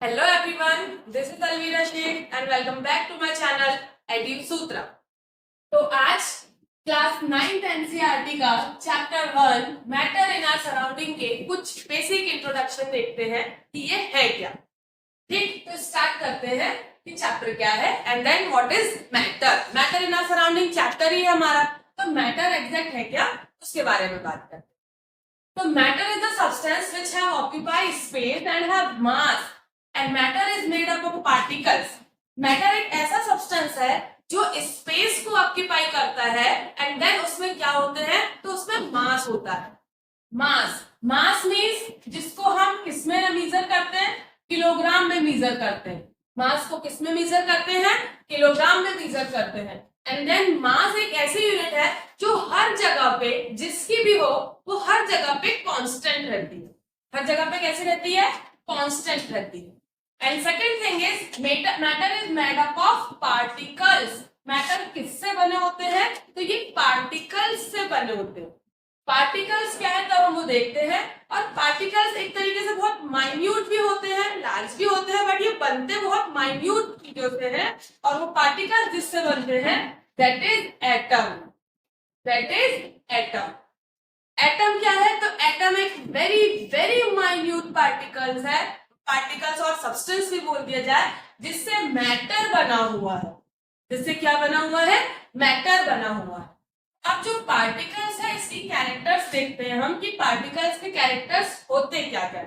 Hello everyone, this is Alvira Sheikh and welcome back to my channel Edu Sutra. तो आज class 9th NCERT का chapter 1 matter in our surrounding के कुछ basic introduction देखते हैं कि ये है क्या। ठीक, तो स्टार्ट करते हैं कि चैप्टर क्या है and then what is matter. Matter in our surrounding chapter ही है हमारा, तो मैटर एग्जैक्ट है क्या उसके बारे में बात करते हैं। तो matter is the substance which have occupied space and have mass and matter is made up of particles. Matter एक ऐसा सब्सटेंस है जो स्पेस को ऑक्यूपाई करता है एंड देन उसमें क्या होते हैं, तो उसमें मास होता है। मास मींस जिसको हम किस में मेजर करते हैं, किलोग्राम में मेजर करते हैं। मास को किस में मेजर करते हैं, किलोग्राम में मेजर करते हैं। एंड देन मास एक ऐसी यूनिट है जो हर जगह पे जिसकी भी हो वो हर जगह पे कांस्टेंट रहती है। हर जगह पे कैसे रहती है, कांस्टेंट रहती है। And second thing is matter is made up of particles. Matter किससे बने होते हैं, तो ये पार्टिकल्स से बने होते हैं। पार्टिकल्स क्या है तब हम वो देखते हैं। और पार्टिकल्स एक तरीके से बहुत माइन्यूट भी होते हैं, लार्ज भी होते हैं, बट ये बनते बहुत माइन्यूट चीजों से हैं। और वो पार्टिकल्स जिससे बनते हैं that is atom. That is atom. Atom क्या है, तो एटम एक वेरी वेरी माइन्यूट पार्टिकल्स है। पार्टिकल्स और सब्सटेंस भी बोल दिया जाए जिससे मैटर बना हुआ है। जिससे क्या बना हुआ है, मैटर बना हुआ है। अब जो पार्टिकल्स है इसकी कैरेक्टर्स देखते हैं हम कि पार्टिकल्स के कैरेक्टर्स होते क्या क्या।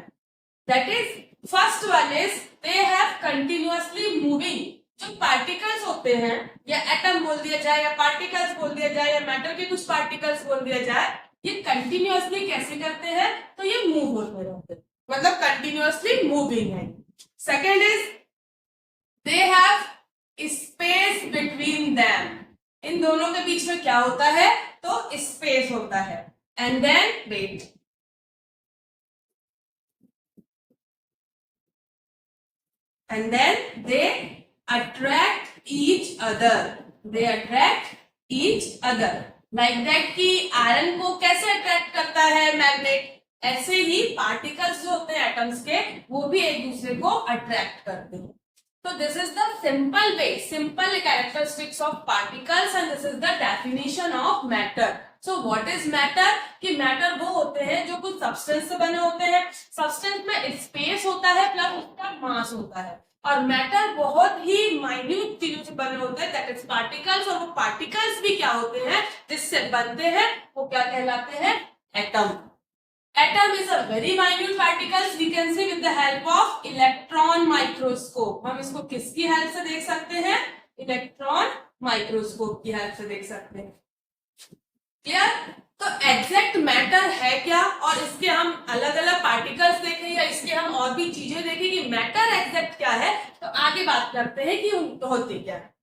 That is first one is they have continuously moving. जो पार्टिकल्स होते हैं या एटम बोल दिया जाए या पार्टिकल्स बोल दिया जाए या मैटर के कुछ पार्टिकल्स बोल दिया जाए, ये कंटिन्यूअसली कैसे करते हैं, तो ये मूव होते रहते हैं, मतलब कंटिन्यूअसली मूविंग है। Second is they have space between them. इन दोनों के बीच में क्या होता है, तो स्पेस होता है। And then weight, and then they attract each other. They attract each other like that कि आयरन को कैसे अट्रैक्ट करता है मैग्नेट, ऐसे ही पार्टिकल्स जो होते हैं एटम्स के वो भी एक दूसरे को अट्रैक्ट करते हैं। तो this is the simple way, simple characteristics of particles and this is the definition of matter. So what is matter, कि मैटर वो होते हैं जो कुछ सब्सटेंस से बने होते हैं। सब्सटेंस में स्पेस होता है प्लस उसका मास होता है। और मैटर बहुत ही माइन्यूट चीजों से बने होते हैं, दैट इज पार्टिकल्स। और वो पार्टिकल्स भी क्या होते हैं जिससे बनते हैं, वो क्या कहलाते हैं, atom. Atom is a very minute particles we can see with the help of electron microscope। हम इसको किसकी हेल्प से देख सकते हैं, इलेक्ट्रॉन माइक्रोस्कोप की हेल्प से देख सकते हैं। क्लियर। तो एग्जैक्ट मैटर है क्या, और इसके हम अलग अलग पार्टिकल्स देखें या इसके हम और भी चीजें देखें कि मैटर एग्जैक्ट क्या है, तो आगे बात करते हैं कि होते क्या है।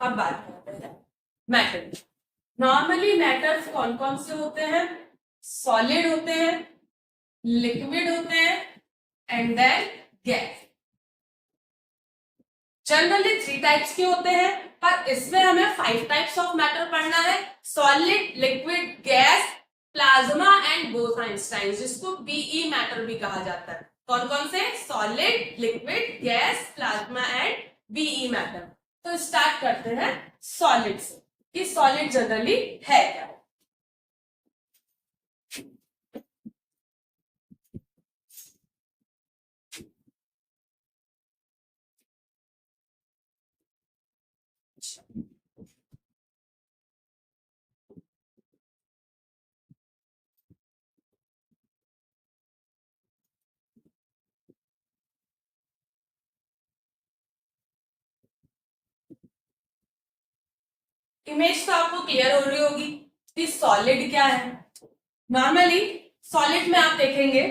अब बात करते हैं मैटर। नॉर्मली मैटर्स कौन कौन से होते हैं, सॉलिड होते हैं, लिक्विड होते हैं and then gas. Generally 3 types के होते हैं, पर इसमें हमें 5 टाइप्स ऑफ मैटर पढ़ना है। Solid, liquid, gas, plasma and Bose Einstein, जिसको बीई मैटर भी कहा जाता है। कौन कौन से, solid, liquid, gas, plasma and BE matter. तो स्टार्ट करते हैं सॉलिड से कि सॉलिड जनरली है क्या। इमेज तो आपको क्लियर हो रही होगी कि सॉलिड क्या है। नॉर्मली सॉलिड में आप देखेंगे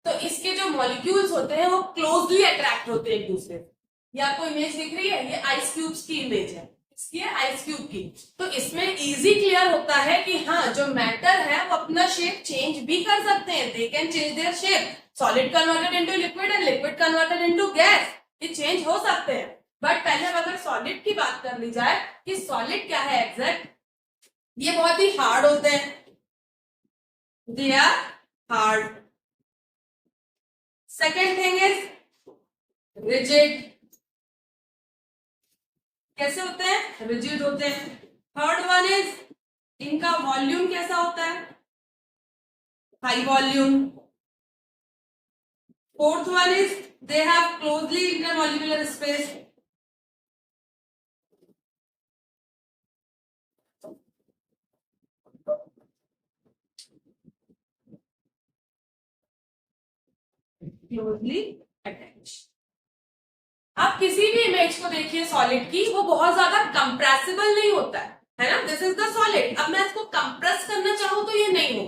तो इसके जो मॉलिक्यूल्स होते हैं वो क्लोजली अट्रैक्ट होते हैं एक दूसरे से। ये आपको इमेज दिख रही है, ये आइस क्यूब्स की इमेज है। इसकी है आइस क्यूब की। तो इसमें इजी क्लियर होता है कि हाँ जो मैटर है वो अपना शेप चेंज भी कर सकते हैं, they can change their shape, solid converted into liquid and liquid converted into gas, ये चेंज हो सकते हैं। बट पहले अगर सॉलिड की बात कर ली जाए कि सॉलिड क्या है एग्जैक्ट, ये बहुत ही हार्ड होते हैं, they are hard. Second thing is rigid, कैसे होते हैं, रिजिड होते हैं। थर्ड वन इज इनका वॉल्यूम कैसा होता है, high volume. Fourth one is they have closely intermolecular space. Closely attach. आप किसी भी इमेज को देखिए सॉलिड की, वो बहुत ज्यादा कंप्रेसिबल नहीं होता है ना, दिस इज द सॉलिड। अब मैं इसको कंप्रेस करना चाहूं तो ये नहीं हो,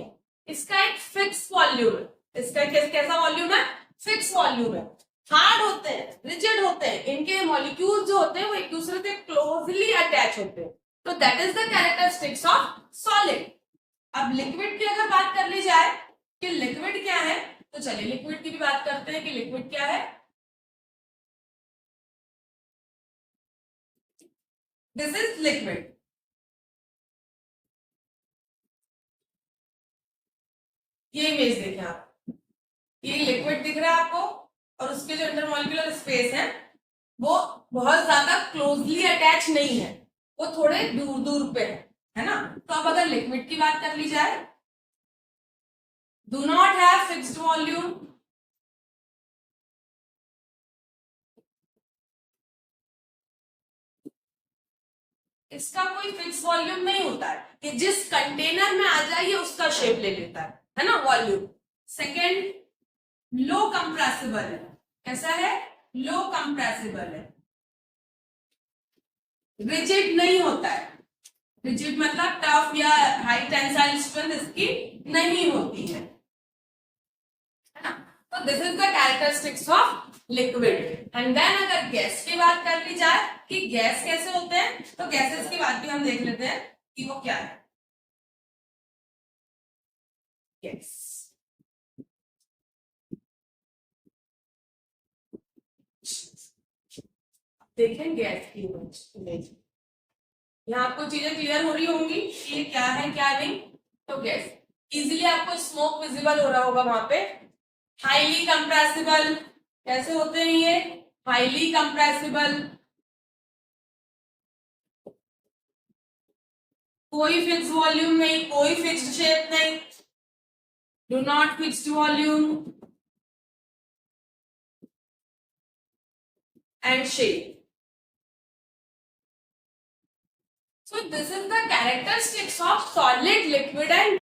इसका एक फिक्स वॉल्यूम है, इसका कैसा वॉल्यूम है, फिक्स वॉल्यूम है। हार्ड होते हैं, रिजिड होते हैं, इनके मॉलिक्यूल्स जो होते हैं वो एक दूसरे से क्लोजली अटैच होते हैं। तो that is the characteristics of solid. अब लिक्विड की अगर बात कर ली जाए कि लिक्विड क्या है, तो चलिए लिक्विड की भी बात करते हैं कि लिक्विड क्या है। This is liquid. ये इमेज देखें आप, ये लिक्विड दिख रहा है आपको, और उसके जो इंटरमॉलिक्यूलर स्पेस है वो बहुत ज्यादा क्लोजली अटैच नहीं है, वो थोड़े दूर दूर पे है ना। तो अब अगर लिक्विड की बात कर ली जाए, do not have fixed volume, इसका कोई फिक्स वॉल्यूम नहीं होता है, कि जिस कंटेनर में आ जाए ये उसका शेप ले लेता है ना वॉल्यूम। सेकेंड, लो कंप्रेसिबल है, कैसा है, लो कंप्रेसिबल है। रिजिड नहीं होता है, रिजिड मतलब टफ या हाई टेंसाइल स्ट्रेंथ इसकी नहीं होती है ना। तो this is the characteristics of liquid. And then अगर गैस की बात कर ली जाए कि गैस कैसे होते हैं, तो गैसेस की बात भी हम देख लेते हैं कि वो क्या है। गैस, देखें गैस की इमेज, यहाँ आपको चीजें क्लियर हो रही होंगी कि ये क्या है क्या नहीं। तो गैस, इजीली आपको स्मोक विजिबल हो रहा होगा वहां पे। हाईली कंप्रेसिबल, कैसे होते हैं ये, हाईली कंप्रेसिबल, कोई फिक्स वॉल्यूम नहीं, कोई फिक्स्ड शेप नहीं, do not fixed volume and shape. So this is the characteristics of solid, liquid and